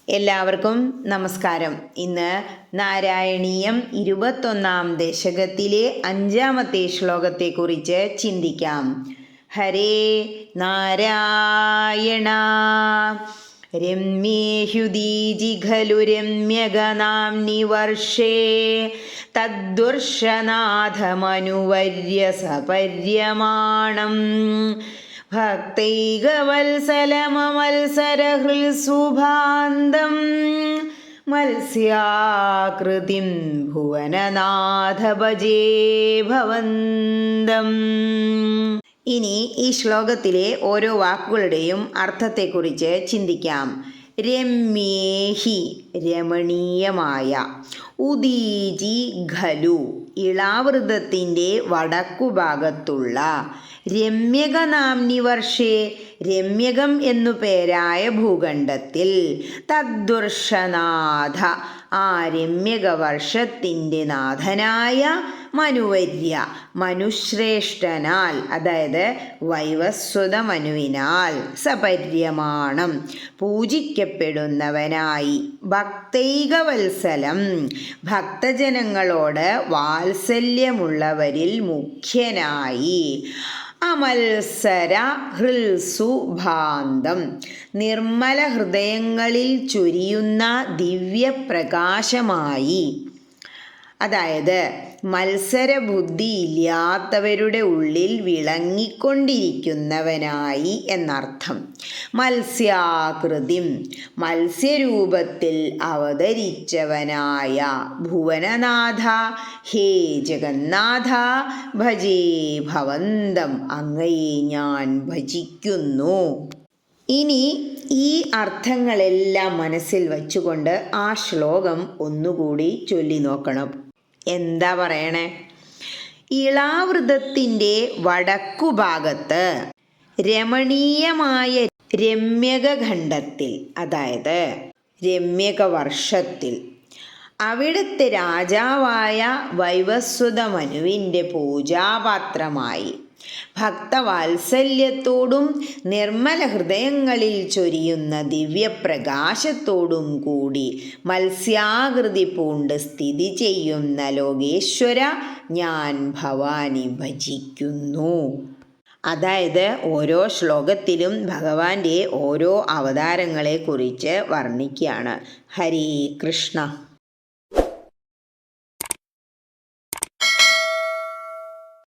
എല്ലാവർക്കും നമസ്കാരം. ഇന്ന് നാരായണീയം 21-ാം ദശകത്തിലെ 5-ാമത്തെ ശ്ലോകത്തെക്കുറിച്ച് ചിന്തിക്കാം. ഹരേ നാരായണ. രമ്യേഹ്യുദീജി ഖലു രമ്യഗനാംനി വർഷേ തദ്വർഷനാഥമനുവർയ സപര്യമാണം ഭക്തൈകവത്സലമത്സരഹൃത്സുഭാന്തം മത്സ്യാകൃതിം ഭുവനനാഥ ഭജേ ഭവന്തം. ഇനി ഈ ശ്ലോകത്തിലെ ഓരോ വാക്കുകളുടെയും അർത്ഥത്തെക്കുറിച്ച് ചിന്തിക്കാം. രമ്യേഹി രമണീയമായ, ഉദീജി ഖലു ഇളാവൃതത്തിൻ്റെ വടക്കുഭാഗത്തുള്ള, രമ്യകനാംനി വർഷേ രമ്യകം എന്നു പേരായ ഭൂഖണ്ഡത്തിൽ, തദ്വർഷനാഥ ആ രമ്യക വർഷത്തിൻ്റെ നാഥനായ, മനുവര്യ മനുശ്രേഷ്ഠനാൽ അതായത് വൈവസ്വത മനുവിനാൽ, സപര്യമാണം പൂജിക്കപ്പെടുന്നവനായി, ഭക്തൈകവത്സലം ഭക്തജനങ്ങളോട് വാത്സല്യമുള്ളവരിൽ മുഖ്യനായി, അമത്സര ഹൃത്സുഭാന്തം നിർമ്മല ഹൃദയങ്ങളിൽ ചൊരിയുന്ന ദിവ്യപ്രകാശമായി, അതായത് മത്സരബുദ്ധി ഇല്ലാത്തവരുടെ ഉള്ളിൽ വിളങ്ങിക്കൊണ്ടിരിക്കുന്നവനായി എന്നർത്ഥം. മത്സ്യാകൃതിം മത്സ്യരൂപത്തിൽ അവതരിച്ചവനായ, ഭുവനനാഥ ഹേ ജഗന്നാഥ, ഭജേ ഭവന്തം അങ്ങയെ ഞാൻ ഭജിക്കുന്നു. ഇനി ഈ അർത്ഥങ്ങളെല്ലാം മനസ്സിൽ വച്ചുകൊണ്ട് ആ ശ്ലോകം ഒന്നുകൂടി ചൊല്ലി നോക്കണം. എന്താ പറയണേ? ഇളാവൃതത്തിൻ്റെ വടക്കുഭാഗത്ത് രമണീയമായ രമ്യകഖണ്ഡത്തിൽ, അതായത് രമ്യകവർഷത്തിൽ, അവിടുത്തെ രാജാവായ വൈവസ്വത മനുവിൻ്റെ പൂജാപാത്രമായി, ഭക്തവാത്സല്യത്തോടും നിർമ്മല ഹൃദയങ്ങളിൽ ചൊരിയുന്ന ദിവ്യപ്രകാശത്തോടും കൂടി മത്സ്യാകൃതി പൂണ്ട് സ്ഥിതി ചെയ്യുന്ന ലോകേശ്വര, ഞാൻ ഭവാനി ഭജിക്കുന്നു. അതായത് ഓരോ ശ്ലോകത്തിലും ഭഗവാന്റെ ഓരോ അവതാരങ്ങളെക്കുറിച്ച് വർണ്ണിക്കുകയാണ്. ഹരേ കൃഷ്ണ.